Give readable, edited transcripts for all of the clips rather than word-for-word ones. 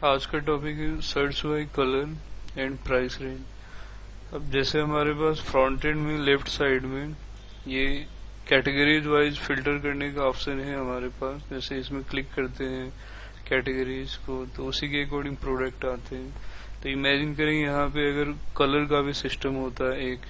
आज का टॉपिक है search by colour and price range. अब जैसे हमारे पास फ्रंट एंड में लेफ्ट साइड में ये कैटेगरीज वाइज फिल्टर करने का ऑप्शन है हमारे पास। जैसे इसमें क्लिक करते हैं कैटेगरीज को तो उसी के अकॉर्डिंग प्रोडक्ट आते हैं। तो इमेजिन करें यहाँ पे अगर कलर का भी सिस्टम होता है, एक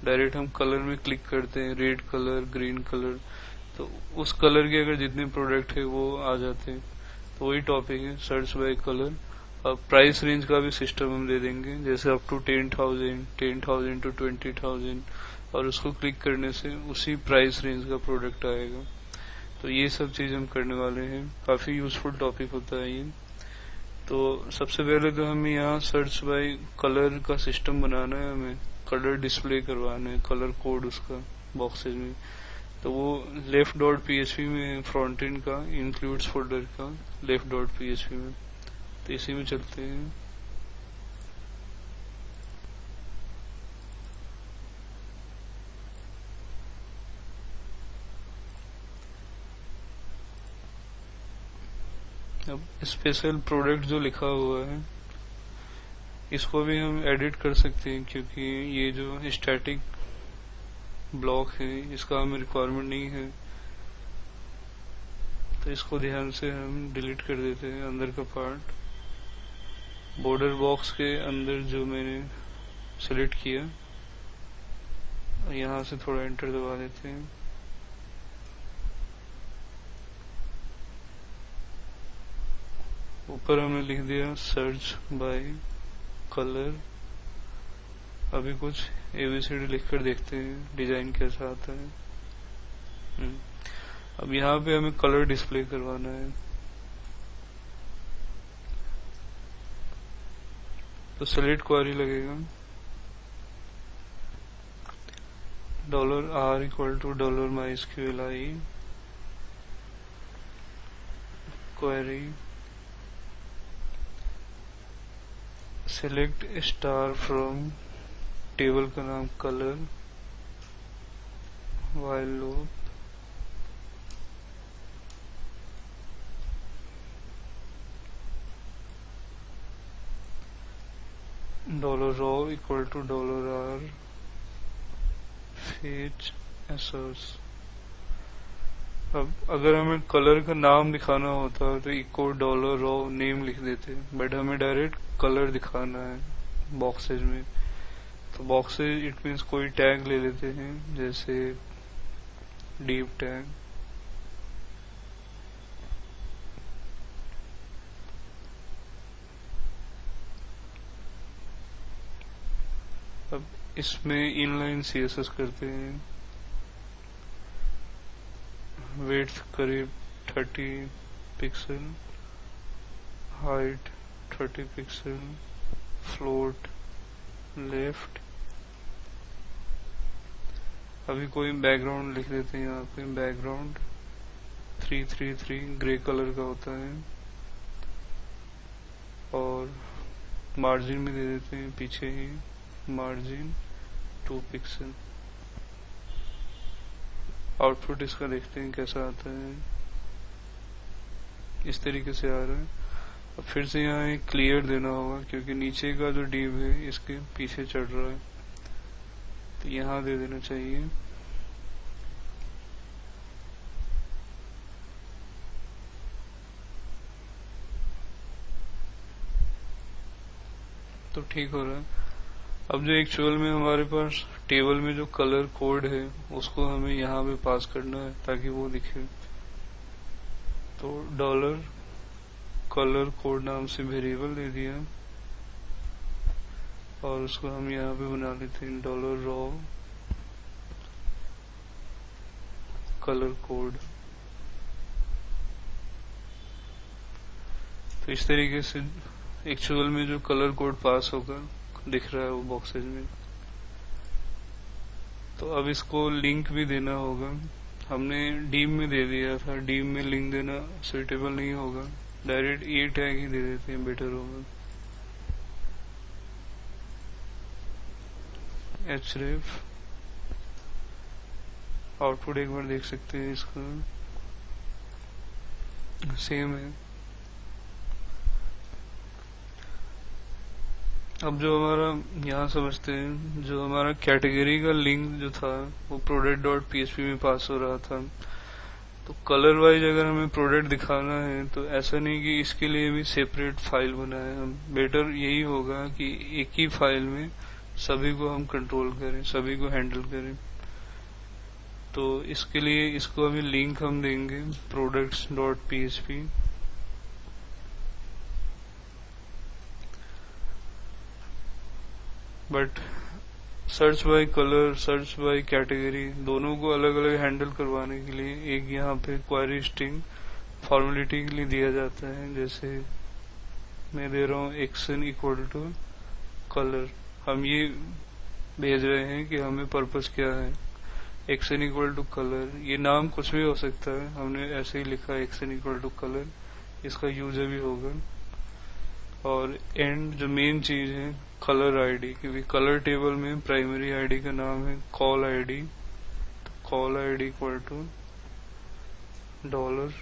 डायरेक्ट हम कलर में क्लिक करते हैं, रेड कलर, ग्रीन कलर, तो उस कलर के अगर जितने प्रोडक्ट है वो आ जाते हैं। तो वही टॉपिक है सर्च बाय कलर। अब प्राइस रेंज का भी सिस्टम हम दे देंगे, जैसे अप टू 10,000, 10,000 टू 20,000, और उसको क्लिक करने से उसी प्राइस रेंज का प्रोडक्ट आएगा। तो ये सब चीज हम करने वाले हैं। काफी यूजफुल टॉपिक होता है ये। तो सबसे पहले तो हमें यहाँ सर्च बाय कलर का सिस्टम बनाना है, हमें कलर डिस्प्ले करवाना है, कलर कोड उसका बॉक्सेज में। तो वो लेफ्ट डॉट पीएचपी में फ्रंट एंड का इंक्लूड्स फोल्डर का लेफ्ट डॉट पीएचपी में, तो इसी में चलते हैं। अब स्पेशल प्रोडक्ट जो लिखा हुआ है इसको भी हम एडिट कर सकते हैं, क्योंकि ये जो स्टैटिक ब्लॉक है इसका हमें रिक्वायरमेंट नहीं है। तो इसको ध्यान से हम डिलीट कर देते हैं अंदर का पार्ट। बॉर्डर बॉक्स के अंदर जो मैंने सेलेक्ट किया, यहाँ से थोड़ा एंटर दबा देते हैं। ऊपर हमने लिख दिया सर्च बाय कलर। अभी कुछ एबीसीडी लिखकर देखते हैं डिजाइन कैसा आता है। अब यहाँ पे हमें कलर डिस्प्ले करवाना है, तो सेलेक्ट क्वेरी लगेगा $r equal to $mysqli query select star from table का नाम colour while loop $raw equal to $r fetch एसर्स। अब अगर हमें कलर का नाम दिखाना होता तो इको $raw नेम लिख देते, बट हमें डायरेक्ट कलर दिखाना है बॉक्सेज में। तो बॉक्सेज इट मीन्स कोई टैग ले लेते हैं, जैसे डीप टैग। अब इसमें इनलाइन सीएसएस करते हैं। विड्थ करीब 30 pixel, height 30 pixel, float left. अभी कोई बैकग्राउंड लिख देते हैं, यहाँ पे बैकग्राउंड 333 ग्रे कलर का होता है, और मार्जिन भी दे देते हैं पीछे ही, मार्जिन 2 पिक्सल। आउटपुट इसका देखते हैं कैसा आता है। इस तरीके से आ रहा है। अब फिर से यहाँ एक क्लियर देना होगा, क्योंकि नीचे का जो डिव है इसके पीछे चढ़ रहा है, तो यहाँ दे देना चाहिए। तो ठीक हो रहा है। अब जो एक्चुअल में हमारे पास टेबल में जो कलर कोड है उसको हमें यहाँ पे पास करना है ताकि वो दिखे। तो डॉलर कलर कोड नाम से वेरिएबल दे दिया, और उसको हम यहाँ पे बना लेते हैं $raw कलर कोड। तो इस तरीके से एक्चुअल में जो कलर कोड पास होगा दिख रहा है वो बॉक्सेज में। तो अब इसको लिंक भी देना होगा। हमने डीम में दे दिया था, डीम में लिंक देना सुइटेबल नहीं होगा, डायरेक्ट ए टैग ही दे देते हैं, बेटर होगा। href आउटपुट एक बार देख सकते हैं, इसका सेम है। अब जो हमारा यहाँ समझते हैं, जो हमारा कैटेगरी का लिंक जो था वो प्रोडक्ट डॉट पीएचपी में पास हो रहा था। तो कलर वाइज अगर हमें प्रोडक्ट दिखाना है तो ऐसा नहीं कि इसके लिए भी सेपरेट फाइल बनाए हम। बेटर यही होगा कि एक ही फाइल में सभी को हम कंट्रोल करें, सभी को हैंडल करें। तो इसके लिए इसको अभी लिंक हम देंगे products dot PHP. But search by colour, search by category, दोनों को अलग अलग हैंडल करवाने के लिए एक यहाँ पे क्वेरी स्ट्रिंग फॉर्मेलिटी के लिए दिया जाता है। जैसे मैं दे रहा हूँ एक्सन इक्वल टू कलर। हम ये भेज रहे हैं कि हमें पर्पस क्या है। एक्सन इक्वल टू कलर, ये नाम कुछ भी हो सकता है, हमने ऐसे ही लिखा एक्सन इक्वल टू कलर, इसका यूजर भी होगा। और एंड जो मेन चीज है कलर आईडी, क्योंकि कलर टेबल में प्राइमरी आईडी का नाम है कॉल आईडी। तो col ID equal to dollar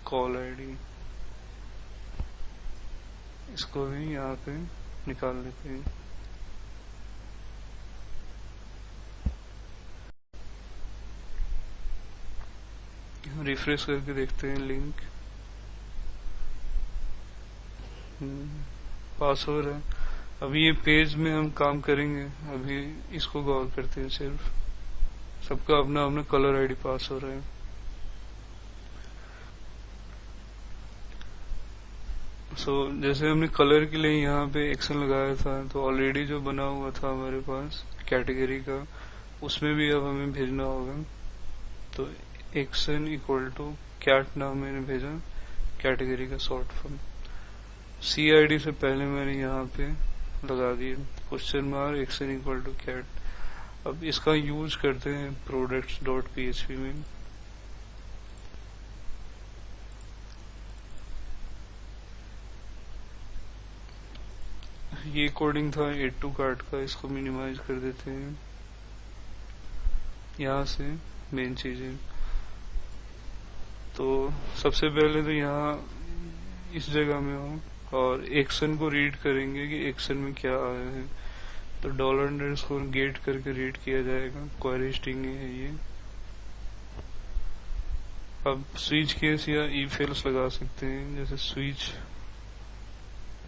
col ID, इसको भी यहाँ पे निकाल लेते हैं। रिफ्रेश करके देखते हैं लिंक। पास हो रहा है। अभी ये पेज में हम काम करेंगे, अभी इसको गौर करते हैं। सिर्फ सबका अपना अपना कलर आईडी पास हो रहा है। जैसे हमने कलर के लिए यहाँ पे एक्शन लगाया था, तो ऑलरेडी जो बना हुआ था हमारे पास कैटेगरी का, उसमें भी अब हमें भेजना होगा। तो एक्शन इक्वल टू कैट नाम मैंने भेजा, कैटेगरी का short form. C I D से पहले मैंने यहाँ पे लगा दिया question mark action equal to cat. अब इसका यूज करते हैं प्रोडक्ट्स डॉट पीएचपी में। ये कोडिंग था एड टू कार्ट का, इसको मिनिमाइज कर देते हैं। यहाँ से मेन चीजें, तो सबसे पहले तो यहाँ इस जगह में हो और एक्शन को रीड करेंगे कि एक्शन में क्या आया है। तो डॉलर अंडरस्कोर गेट करके रीड किया जाएगा, क्वेरी स्ट्रिंग है ये। अब स्विच केस या इफ एल्स लगा सकते हैं, जैसे स्विच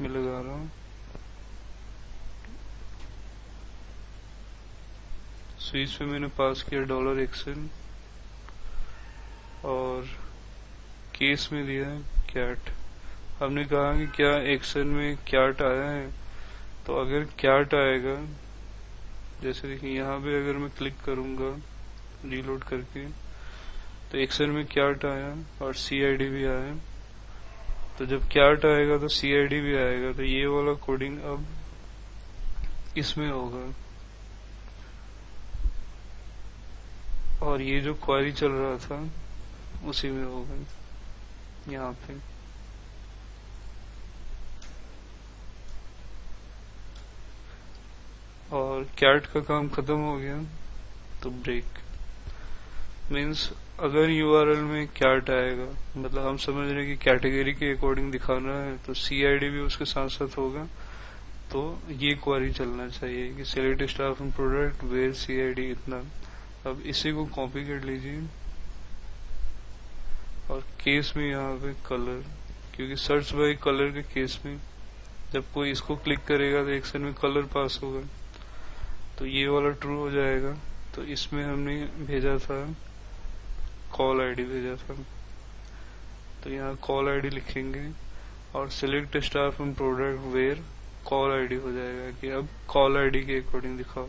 में लगा रहा हूँ। स्विच पे मैंने पास किया डॉलर एक्शन और केस में दिया है कैट। हमने कहा कि क्या एक्शन में कैट आया है। तो अगर कैट आएगा, जैसे देखिए यहाँ पे अगर मैं क्लिक करूंगा रीलोड करके, तो एक्शन में कैट आया और सीआईडी भी आया। तो जब कैट आएगा तो सीआईडी भी आएगा। तो ये वाला कोडिंग अब इसमें होगा और ये जो क्वेरी चल रहा था उसी में होगा यहाँ पे। और कैट का काम खत्म हो गया। तो ब्रेक मीन्स अगर यूआरएल में कैट आएगा, मतलब हम समझ रहे हैं कि कैटेगरी के अकॉर्डिंग दिखाना है, तो सीआईडी भी उसके साथ साथ होगा। तो ये क्वेरी चलना चाहिए कि select star from product where CID इतना। अब इसी को कॉपी कर लीजिए और केस में यहाँ पे कलर, क्योंकि सर्च बाय कलर के केस में जब कोई इसको क्लिक करेगा तो एक्शन में कलर पास होगा, तो ये वाला ट्रू हो जाएगा। तो इसमें हमने भेजा था कॉल आईडी भेजा था, तो यहाँ कॉल आईडी लिखेंगे और select star from product where col ID हो जाएगा कि अब कॉल आईडी के अकॉर्डिंग दिखाओ।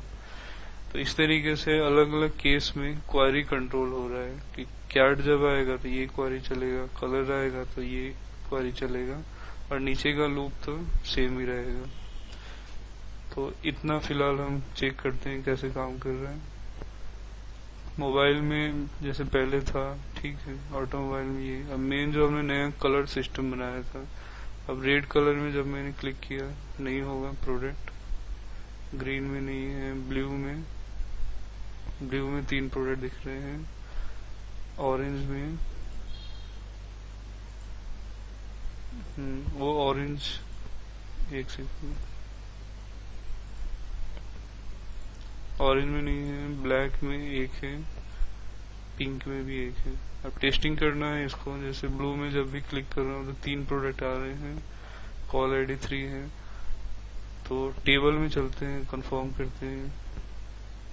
तो इस तरीके से अलग अलग केस में क्वेरी कंट्रोल हो रहा है कि कैट जब आएगा तो ये क्वेरी चलेगा, कलर आएगा तो ये क्वेरी चलेगा, और नीचे का लूप तो सेम ही रहेगा। तो इतना फिलहाल हम चेक करते हैं कैसे काम कर रहा है। मोबाइल में जैसे पहले था, ठीक है, ऑटोमोबाइल में ये। अब मेन जो हमने नया कलर सिस्टम बनाया था, अब रेड कलर में जब मैंने क्लिक किया नहीं होगा प्रोडक्ट, ग्रीन में नहीं है, ब्लू में 3 प्रोडक्ट दिख रहे हैं, ऑरेंज में वो ऑरेंज, एक सेकंड, ऑरेंज में नहीं है, ब्लैक में एक है, पिंक में भी एक है। अब टेस्टिंग करना है इसको, जैसे ब्लू में जब भी क्लिक कर रहा हूँ तो 3 प्रोडक्ट आ रहे हैं, कॉल आईडी 3 है। तो टेबल में चलते हैं, कंफर्म करते हैं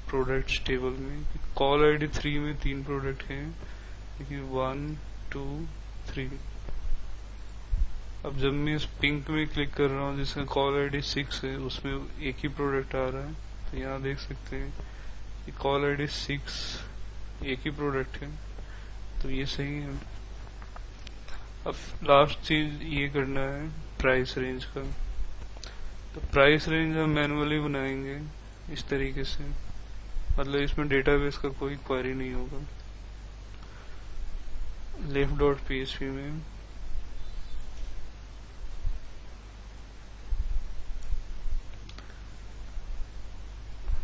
प्रोडक्ट्स टेबल में। कॉल आईडी 3 में 3 प्रोडक्ट हैं, देखिए 1 2 3। अब जब मैं इस पिंक में क्लिक कर रहा हूँ जिसका कॉल आईडी 6 है, उसमें एक ही प्रोडक्ट आ रहा है। तो यहाँ देख सकते हैं कि कॉल आईडी 6 एक ही प्रोडक्ट है, तो ये सही है। अब लास्ट चीज ये करना है प्राइस रेंज का। तो प्राइस रेंज हम मैनुअली बनाएंगे इस तरीके से, मतलब इसमें डेटाबेस का कोई क्वेरी नहीं होगा। left.php में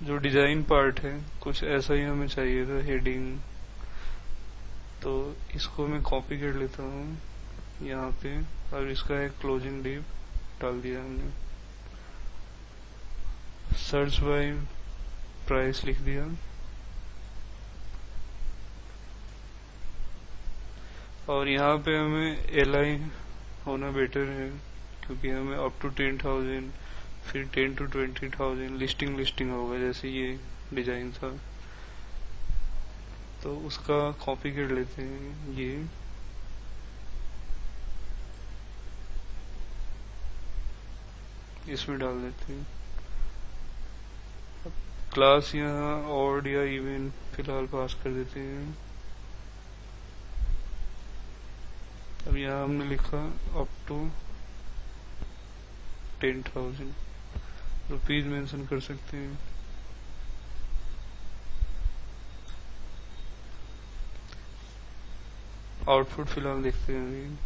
जो डिजाइन पार्ट है कुछ ऐसा ही हमें चाहिए था, हेडिंग। तो इसको मैं कॉपी कर लेता हूँ यहाँ पे, और इसका एक क्लोजिंग डिव डाल दिया हमने। सर्च बाय प्राइस लिख दिया, और यहाँ पे हमें li होना बेटर है, क्योंकि हमें अप टू 10,000 फिर 10 to 20,000 लिस्टिंग होगा, जैसे ये डिजाइन था। तो उसका कॉपी कर लेते हैं, ये इसमें डाल देते हैं। क्लास यहाँ ऑड या इवन फिलहाल पास कर देते हैं। अब यहाँ हमने लिखा अप टू 10,000 रुपीज मेंशन कर सकते हैं। आउटपुट फिलहाल देखते हैं अभी,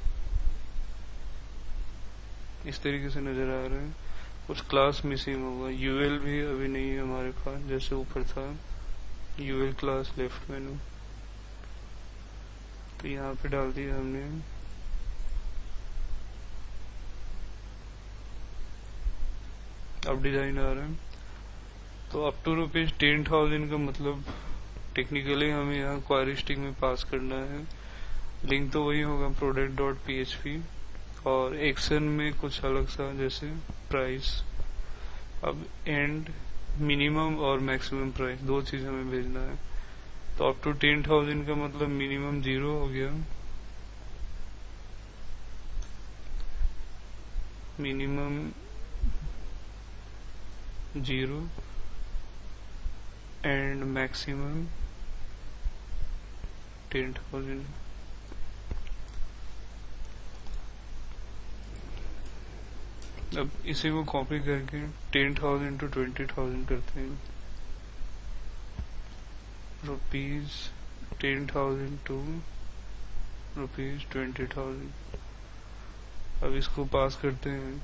इस तरीके से नजर आ रहा है। कुछ क्लास मिसिंग होगा, यूएल भी अभी नहीं है हमारे पास, जैसे ऊपर था यूएल क्लास लेफ्ट मेनू, तो यहाँ पे डाल दिया हमने। अब डिजाइन आ रहा है। तो अप टू ₹10,000 का मतलब टेक्निकली हमें यहाँ क्वेरी स्ट्रिंग में पास करना है। लिंक तो वही होगा product.php, और एक्शन में कुछ अलग सा, जैसे प्राइस। अब एंड मिनिमम और मैक्सिमम प्राइस दो चीज हमें भेजना है। तो अप टू 10,000 का मतलब मिनिमम 0 हो गया, मिनिमम 0 एंड मैक्सिमम 10,000। अब इसी को कॉपी करके 10,000 to 20,000 करते हैं। ₹10,000 to ₹20,000। अब इसको पास करते हैं।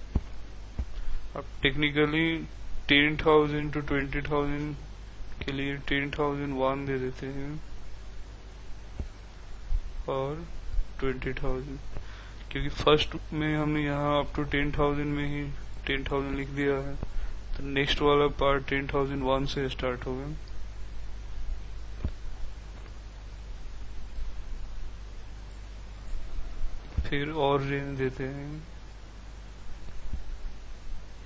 अब टेक्निकली 10,000 to 20,000 के लिए 10,001 दे देते हैं, और 20,000, क्योंकि फर्स्ट में हमने यहाँ अप टू 10,000 में ही 10,000 लिख दिया है, तो नेक्स्ट वाला पार्ट 10,001 से स्टार्ट होगा। फिर और रेंज देते हैं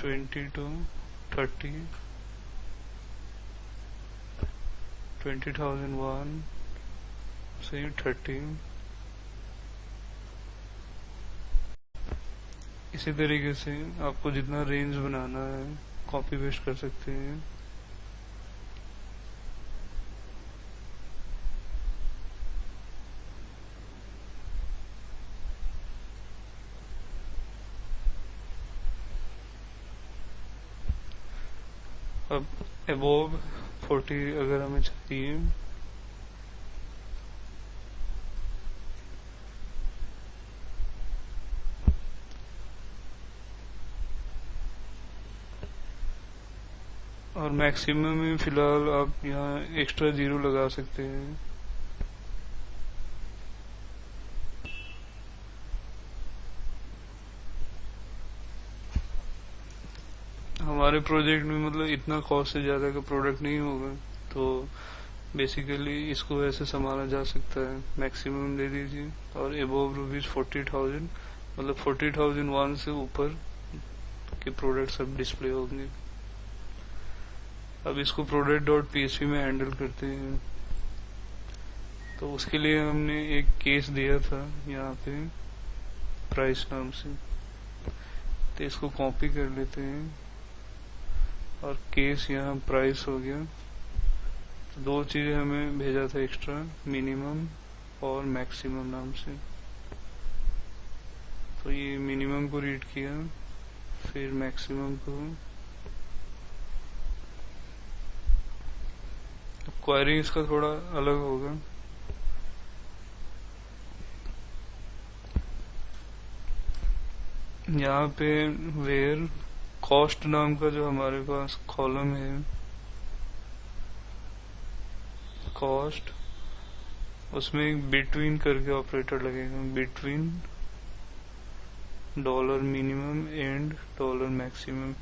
20 to 30, 20,001 से 30। इसी तरीके से आपको जितना रेंज बनाना है कॉपी पेस्ट कर सकते हैं। अब अबोव 40 अगर हमें चाहिए, और मैक्सिमम में फिलहाल आप यहाँ एक्स्ट्रा 0 लगा सकते हैं। हमारे प्रोजेक्ट में मतलब इतना कॉस्ट से ज्यादा का प्रोडक्ट नहीं होगा, तो बेसिकली इसको ऐसे संभाला जा सकता है। मैक्सिमम दे दीजिए और एबोव रुपीज 40,000, मतलब 40,001 से ऊपर के प्रोडक्ट सब डिस्प्ले होंगे। अब इसको product.php में हैंडल करते हैं। तो उसके लिए हमने एक केस दिया था यहाँ पे प्राइस नाम से, तो इसको कॉपी कर लेते हैं और केस यहाँ प्राइस हो गया। तो दो चीजें हमें भेजा था एक्स्ट्रा, मिनिमम और मैक्सिमम नाम से। तो ये मिनिमम को रीड किया, फिर मैक्सिमम को। क्वेरी इसका थोड़ा अलग होगा। यहाँ पे वेयर कॉस्ट नाम का जो हमारे पास कॉलम है, कॉस्ट, उसमें एक बिटवीन करके ऑपरेटर लगेगा, between dollar minimum and dollar maximum.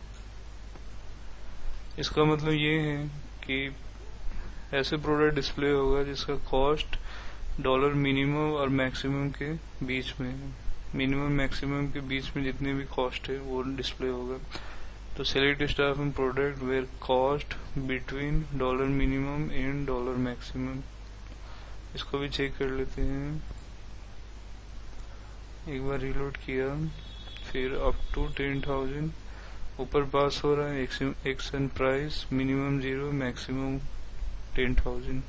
इसका मतलब ये है कि ऐसे प्रोडक्ट डिस्प्ले होगा जिसका कॉस्ट डॉलर मिनिमम और मैक्सिमम के बीच में है। मिनिमम मैक्सिमम के बीच में जितने भी कॉस्ट है वो डिस्प्ले होगा। तो select star from product where cost between dollar minimum and dollar maximum. इसको भी चेक कर लेते हैं। एक बार रिलोड किया, फिर अप टू 10,000 ऊपर पास हो रहा है एक्शन प्राइस, मिनिमम 0, मैक्सिमम 10,000।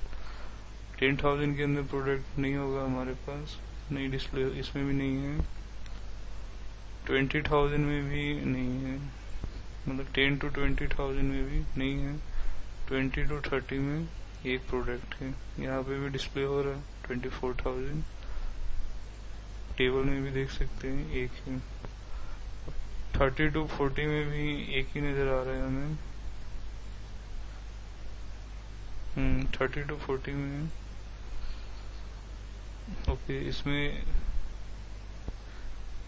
10,000 के अंदर प्रोडक्ट नहीं होगा हमारे पास, नहीं डिस्प्ले, इसमें भी नहीं है। 20,000 में भी नहीं है, मतलब 10 to 20,000 में भी नहीं है। 20 to 30 में एक प्रोडक्ट है, यहाँ पे भी डिस्प्ले हो रहा है 24,000। टेबल में भी देख सकते हैं एक है। 30 to 40 में भी एक ही नजर आ रहा है हमें। 30 to 40 में ओके, इसमें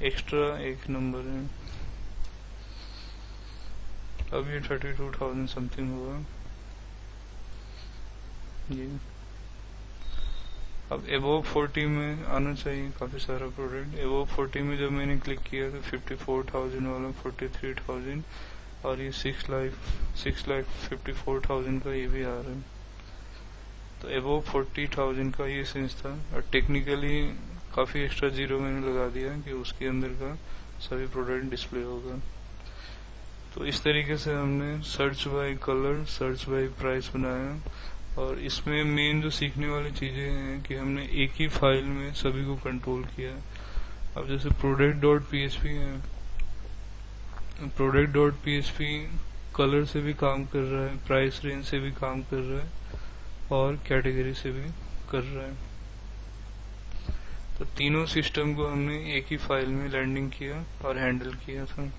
एक्स्ट्रा एक नंबर है। अब ये 32,000 समथिंग हुआ ये। अब एबोव 40 में आना चाहिए काफी सारा प्रोडक्ट। एबोव 40 में जब मैंने क्लिक किया तो 54,000 वाला 43,000 और ये 6,54,000 का ये भी आ रहा है। तो एबोव 40,000 का ये सेंस था, और टेक्निकली काफी एक्स्ट्रा जीरो मैंने लगा दिया कि उसके अंदर का सभी प्रोडक्ट डिस्प्ले होगा। तो इस तरीके से हमने search by colour, search by price बनाया। और इसमें मेन जो सीखने वाली चीजें हैं कि हमने एक ही फाइल में सभी को कंट्रोल किया। अब जैसे product.php है, product.php कलर से भी काम कर रहा है, प्राइस रेंज से भी काम कर रहा है और कैटेगरी से भी कर रहा है। तो तीनों सिस्टम को हमने एक ही फाइल में लैंडिंग किया और हैंडल किया था।